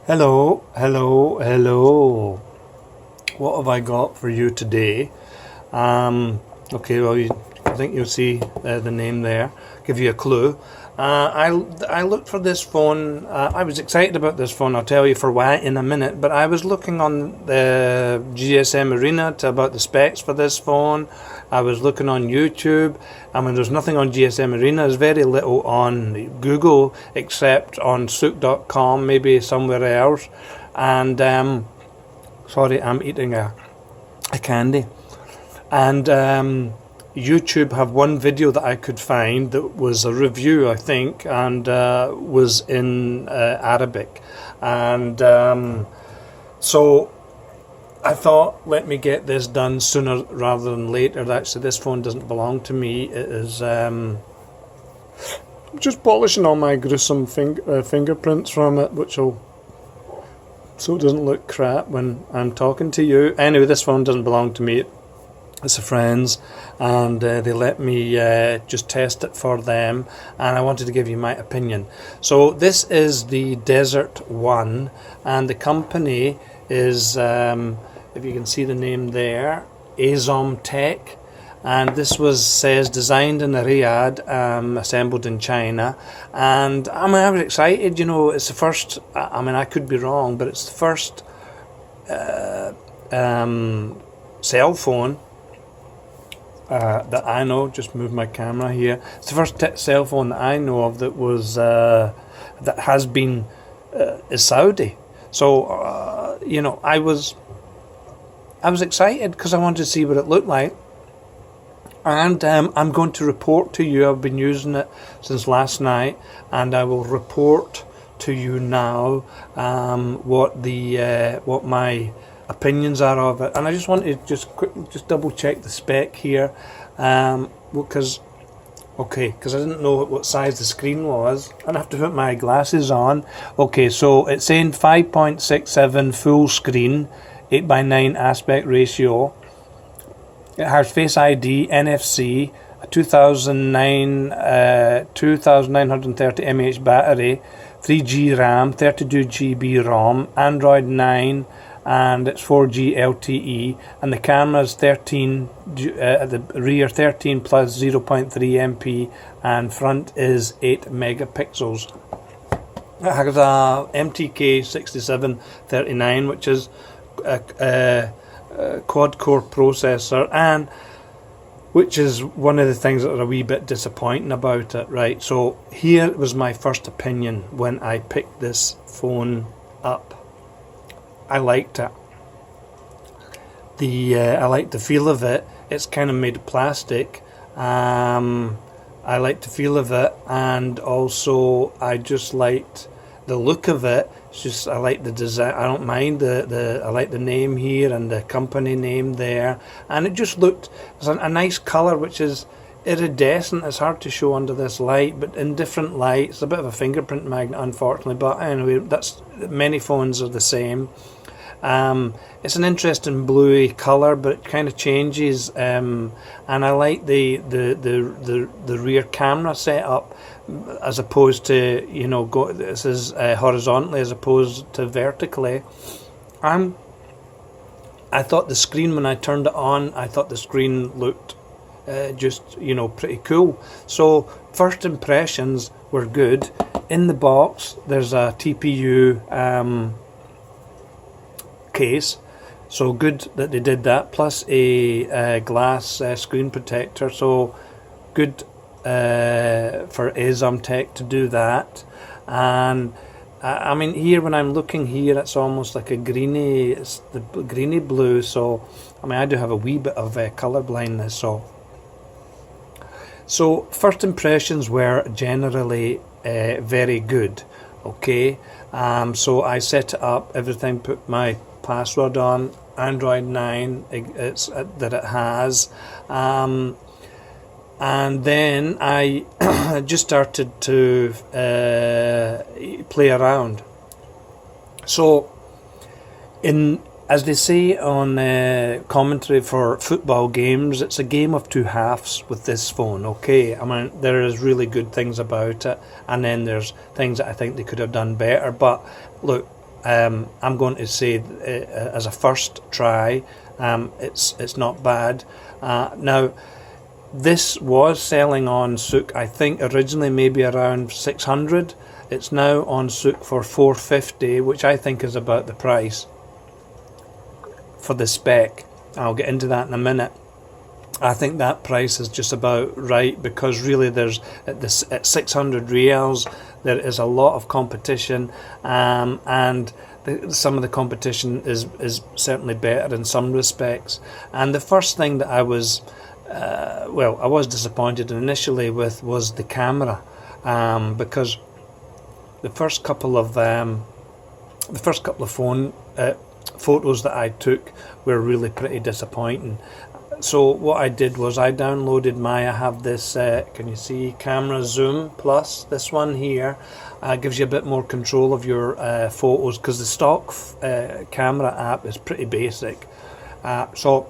Hello, hello, hello. What have I got for you today? Okay, well, I think you'll see the name there. Give you a clue. I looked for this phone. I was excited about this phone. I'll tell you for why in a minute. But I was looking on the GSM Arena about the specs for this phone. I was looking on YouTube. I mean, there's nothing on GSM Arena. There's very little on Google except on souk.com, maybe somewhere else. And sorry, I'm eating a candy. And YouTube have one video that I could find that was a review, I think, and was in Arabic. And so I thought, let me get this done sooner rather than later. Actually, this phone doesn't belong to me. It is just polishing all my gruesome fingerprints from it, so it doesn't look crap when I'm talking to you. Anyway, this phone doesn't belong to me. It's a friend's, and they let me just test it for them, and I wanted to give you my opinion. So this is the Desert One, and the company is, if you can see the name there, Azom Tech, and this says designed in Riyadh, assembled in China. And I mean, I was excited. You know, it's the first. I mean, I could be wrong, but it's the first cell phone that I know. Just move my camera here. It's the first cell phone that I know of that was that has been is Saudi. So you know, I was excited because I wanted to see what it looked like. And I'm going to report to you. I've been using it since last night, and I will report to you now what my opinions are of it. And I just wanted to just double check the spec here, because I didn't know what size the screen was, and I have to put my glasses on. Okay, so it's saying 5.67 full screen, 8:9 aspect ratio. It has Face ID, NFC, a 2930 mAh battery, 3G RAM, 32GB ROM, Android 9, and it's 4G LTE, and the camera is 13 at the rear, 13 plus 0.3 MP, and front is 8 megapixels. It has a MTK 6739, which is a quad-core processor, and which is one of the things that are a wee bit disappointing about it. Right, so here was my first opinion when I picked this phone up. I liked it. I liked the feel of it. It's kind of made of plastic. I liked the feel of it, and also I just liked the look of it. It's just, I like the design. I don't mind I like the name here and the company name there, and it just looked, it's a nice color, which is iridescent. It's hard to show under this light, but in different lights, it's a bit of a fingerprint magnet, unfortunately. But anyway, that's, many phones are the same. It's an interesting bluey color, but it kind of changes. And I like the rear camera setup, as opposed to, you know, this is horizontally as opposed to vertically. I thought the screen, when I turned it on, I thought the screen looked just, you know, pretty cool. So first impressions were good. In the box, there's a TPU case, so good that they did that, plus a glass screen protector. So good for Azom Tech to do that. And I mean, here when I'm looking here, it's almost like a greeny, it's the greeny blue. So I mean, I do have a wee bit of color blindness. So first impressions were generally very good. Okay, so I set it up, everything, put my password on, Android 9 it's that it has, and then I just started to play around. So as they say on commentary for football games, it's a game of two halves with this phone. Okay, I mean, there is really good things about it, and then there's things that I think they could have done better. But look, I'm going to say as a first try, it's not bad. Now, this was selling on Souk, I think originally maybe around 600. It's now on Souk for 450, which I think is about the price for the Spec. I'll get into that in a minute. I think that price is just about right, because really there's at 600 reals there is a lot of competition, and some of the competition is certainly better in some respects. And the first thing that I was I was disappointed initially with was the camera, because the first couple of phone photos that I took were really pretty disappointing. So what I did was I downloaded I have this, can you see, Camera Zoom Plus, this one here, gives you a bit more control of your photos, because the stock camera app is pretty basic. So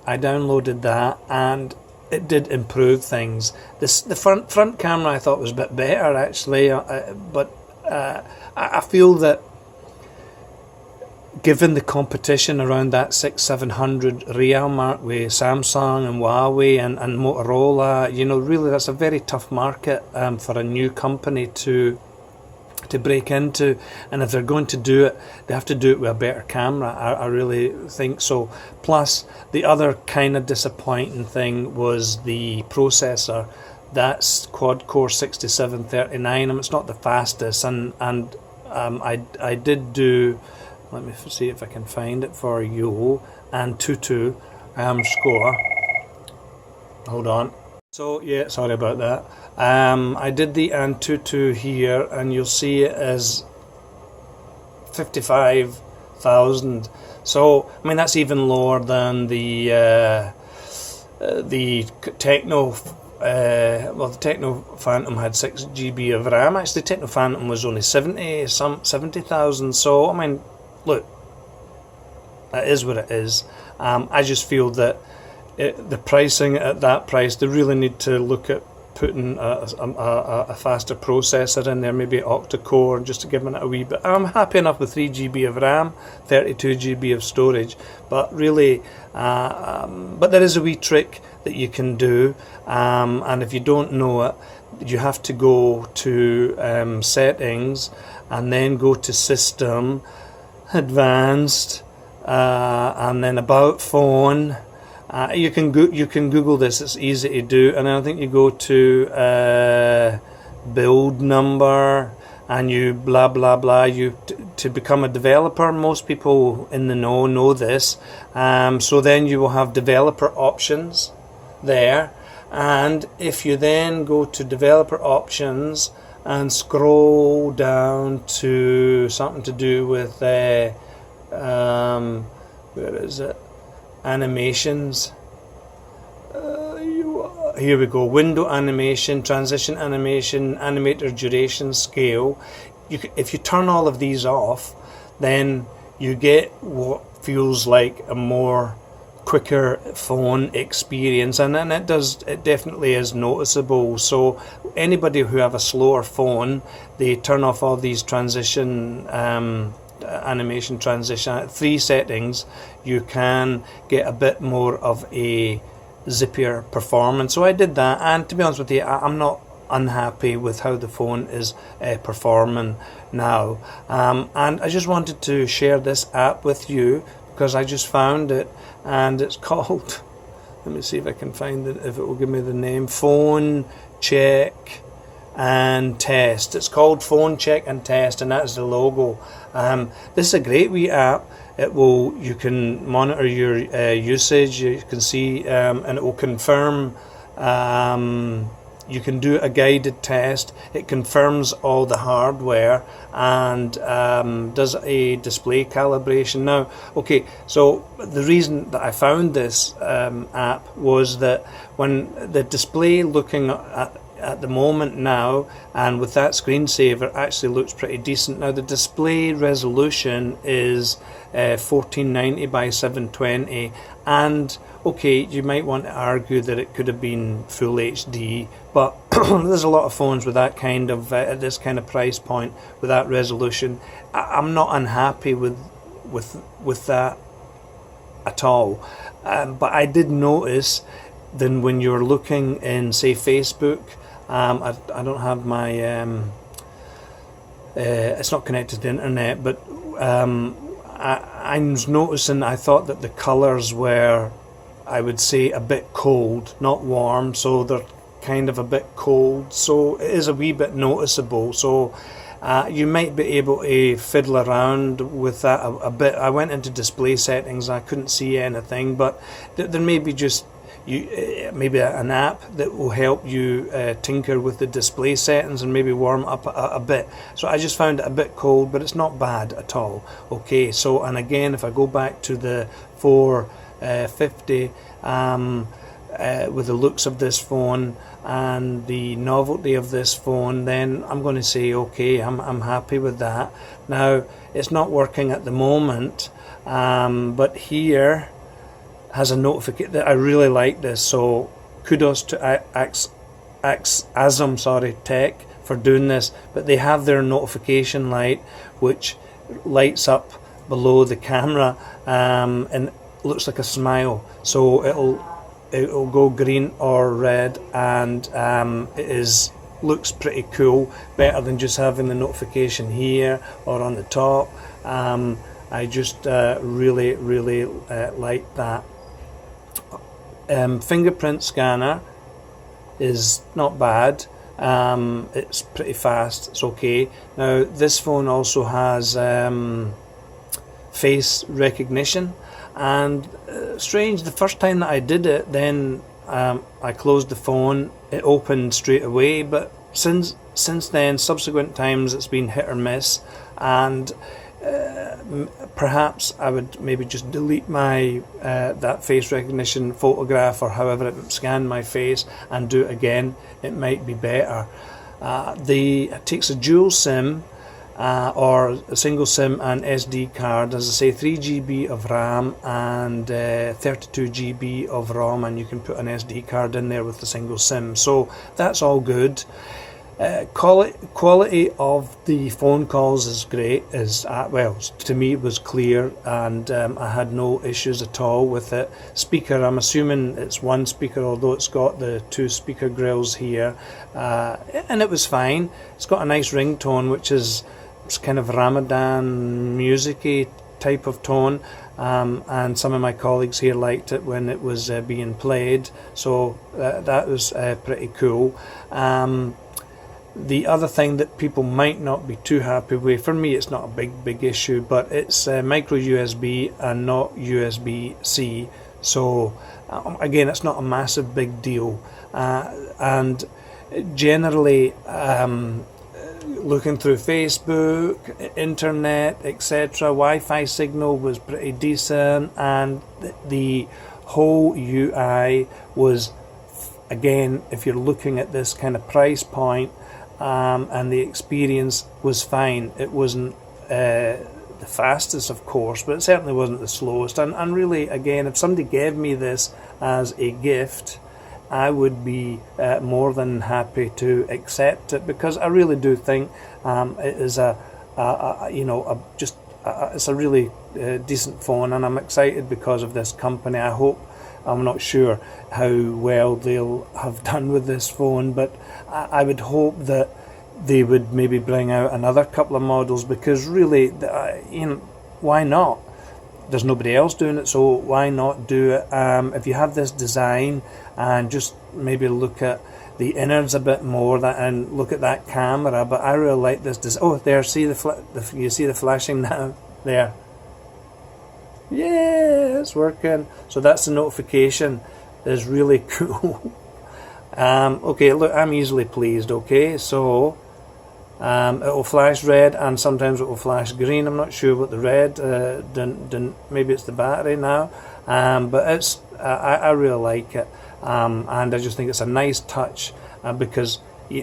I downloaded that, and it did improve things. The front camera I thought was a bit better actually, but I feel that given the competition around that 600-700 real mark with Samsung and Huawei and Motorola, you know, really that's a very tough market for a new company to break into. And if they're going to do it, they have to do it with a better camera. I really think so. Plus, the other kind of disappointing thing was the processor. That's quad-core 6739, and it's not the fastest. And I did do, let me see if I can find it for you, Antutu score. Hold on. So yeah, sorry about that. I did the Antutu here, and you'll see it as 55,000. So I mean that's even lower than the Techno. The Techno Phantom had 6 GB of RAM. Actually, the Techno Phantom was only 70,000. So I mean, look, that is what it is. I just feel that the pricing at that price, they really need to look at putting a faster processor in there, maybe octa-core, just to give it a wee bit. I'm happy enough with 3 GB of RAM, 32 GB of storage, but really, but there is a wee trick that you can do, and if you don't know it, you have to go to settings, and then go to System, Advanced, and then About Phone. You can Google this, it's easy to do, and then I think you go to build number, and you blah blah blah. To become a developer, most people in the know this. So then you will have developer options there, and if you then go to developer options and scroll down to something to do with where is it? Animations. Here we go. Window animation, transition animation, animator duration, scale. If you turn all of these off, then you get what feels like a more quicker phone experience, and then it definitely is noticeable. So anybody who have a slower phone, they turn off all these transition animation transition 3 settings, you can get a bit more of a zippier performance. So I did that, and to be honest with you, I'm not unhappy with how the phone is performing now, and I just wanted to share this app with you because I just found it, and it's called, let me see if I can find it, if it will give me the name, Phone Check and Test. It's called Phone Check and Test, and that's the logo. This is a great wee app. You can monitor your usage, you can see, and it will confirm. You can do a guided test. It confirms all the hardware and does a display calibration. Now, okay, so the reason that I found this app was that when the display looking at at the moment now, and with that screensaver, actually looks pretty decent. Now the display resolution is 1490 by 720, and okay, you might want to argue that it could have been full HD, but there's a lot of phones with that kind of at this kind of price point with that resolution. I'm not unhappy with that at all, but I did notice then when you're looking in, say, Facebook, I don't have my it's not connected to the internet, but I was noticing, I thought that the colours were, I would say, a bit cold, not warm, so they're kind of a bit cold, so it is a wee bit noticeable. So you might be able to fiddle around with that a bit. I went into display settings, I couldn't see anything, but there may be just maybe an app that will help you tinker with the display settings and maybe warm up a bit. So I just found it a bit cold, but it's not bad at all. Okay, so, and again, if I go back to the 450, with the looks of this phone and the novelty of this phone, then I'm going to say okay, I'm happy with that. Now it's not working at the moment, but here has a notification that I really like this, so kudos to Asm Tech for doing this. But they have their notification light which lights up below the camera, and it looks like a smile, so it'll go green or red, and it looks pretty cool, better than just having the notification here or on the top. I just really like that. Fingerprint scanner is not bad. It's pretty fast, it's okay. Now this phone also has face recognition, and strange, the first time that I did it, then I closed the phone, it opened straight away, but since then, subsequent times, it's been hit or miss, and perhaps I would maybe just delete my that face recognition photograph, or however it scanned my face, and do it again. It might be better. It takes a dual SIM, or a single SIM and SD card, as I say, 3 GB of RAM and 32 GB of ROM, and you can put an SD card in there with the single SIM, so that's all good. Quality of the phone calls is great, well, to me it was clear, and I had no issues at all with it. Speaker, I'm assuming it's one speaker, although it's got the 2 speaker grills here, and it was fine. It's got a nice ringtone, which is kind of Ramadan music-y type of tone, and some of my colleagues here liked it when it was being played, so that was pretty cool. The other thing that people might not be too happy with, for me it's not a big issue, but it's micro USB and not USB-C, so again, it's not a massive big deal, and generally looking through Facebook, internet, etc., Wi-Fi signal was pretty decent, and the whole UI was, again, if you're looking at this kind of price point, and the experience was fine. It wasn't the fastest, of course, but it certainly wasn't the slowest, and really, again, if somebody gave me this as a gift, I would be more than happy to accept it, because I really do think it is it's a really decent phone, and I'm excited because of this company. I'm not sure how well they'll have done with this phone, but I would hope that they would maybe bring out another couple of models, because really, why not? There's nobody else doing it, so why not do it? If you have this design, and just maybe look at the innards a bit more, and look at that camera. But I really like this design. Oh, there, see you see the flashing now there. Yeah, it's working. So that's the notification. It's really cool. Okay, look, I'm easily pleased. Okay, so it will flash red, and sometimes it will flash green. I'm not sure what the red. Maybe it's the battery now. But I really like it. and I just think it's a nice touch, because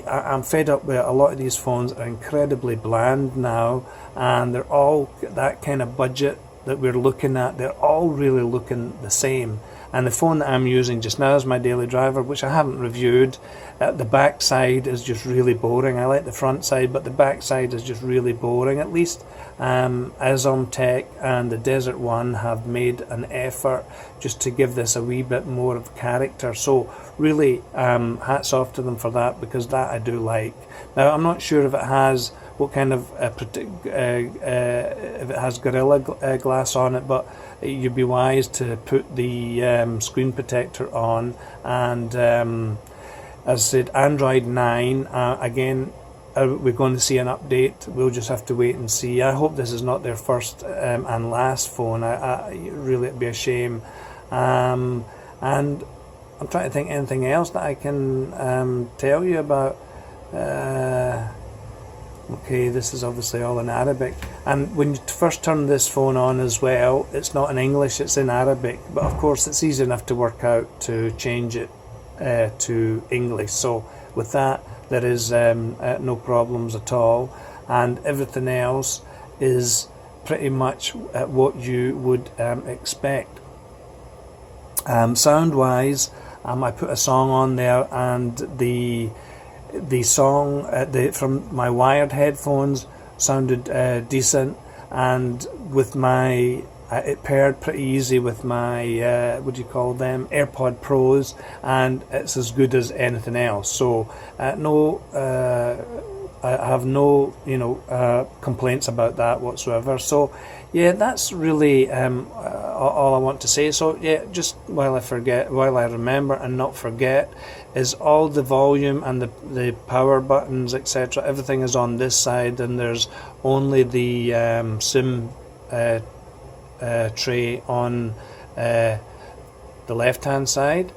I'm fed up with a lot of these phones are incredibly bland now, and they're all that kind of budget that we're looking at. They're all really looking the same. And the phone that I'm using just now is my daily driver, which I haven't reviewed. The back side is just really boring. I like the front side, but the back side is just really boring. At least Tech and the Desert One have made an effort just to give this a wee bit more of character. So really, hats off to them for that, because that I do like. Now, I'm not sure if it has what kind of if it has Gorilla Glass on it, but you'd be wise to put the screen protector on. And as I said, Android 9, again, we're going to see an update. We'll just have to wait and see. I hope this is not their first and last phone. Really, it'd be a shame. And I'm trying to think anything else that I can tell you about. Okay, this is obviously all in Arabic, and when you first turn this phone on as well, it's not in English, it's in Arabic, but of course it's easy enough to work out to change it to English. So with that, there is no problems at all, and everything else is pretty much what you would expect. Sound wise, I put a song on there, and the song from my wired headphones sounded decent, and with my it paired pretty easy with my what do you call them, AirPod Pros, and it's as good as anything else. So I have no complaints about that whatsoever. So yeah, that's really all I want to say. So yeah, just while I remember and not forget, is all the volume and the power buttons, etc. Everything is on this side, and there's only the SIM tray on the left-hand side.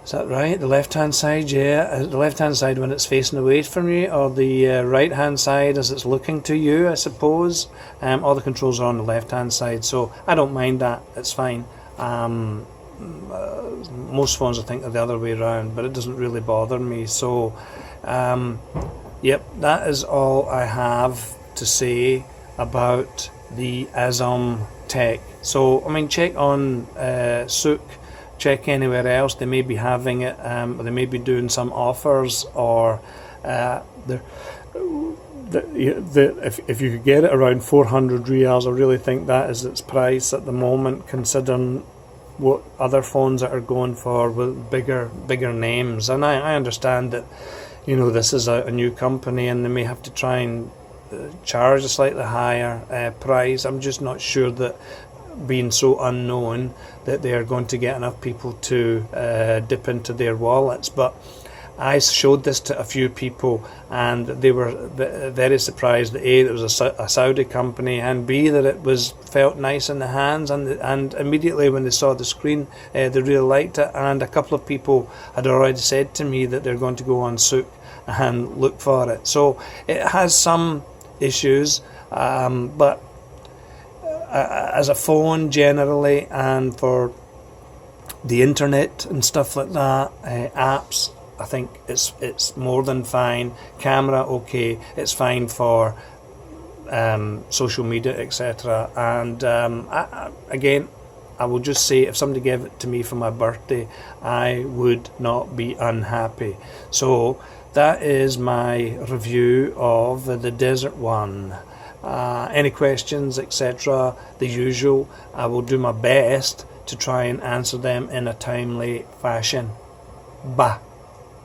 Is that right? The left-hand side, yeah. The left-hand side when it's facing away from you, or the right-hand side as it's looking to you, I suppose. All the controls are on the left-hand side, so I don't mind that. It's fine. Most phones I think are the other way around, but it doesn't really bother me. So, yep, that is all I have to say about the Tech. So, I mean, check on Souk. Check anywhere else, they may be having it, or they may be doing some offers, or if you could get it around 400 riyals, I really think that is its price at the moment, considering what other phones that are going for with bigger names. And I understand that, this is a new company, and they may have to try and charge a slightly higher price. I'm just not sure that, being so unknown, that they are going to get enough people to dip into their wallets. But I showed this to a few people, and they were very surprised that A, it was a Saudi company, and B, that it felt nice in the hands, and immediately when they saw the screen, they really liked it. And a couple of people had already said to me that they're going to go on Souk and look for it. So it has some issues, but as a phone generally, and for the internet and stuff like that, apps, I think it's more than fine. Camera, okay, it's fine for social media, etc. And again, I will just say, if somebody gave it to me for my birthday, I would not be unhappy. So that is my review of the Desert One. Any questions, etc., the usual, I will do my best to try and answer them in a timely fashion. Bye.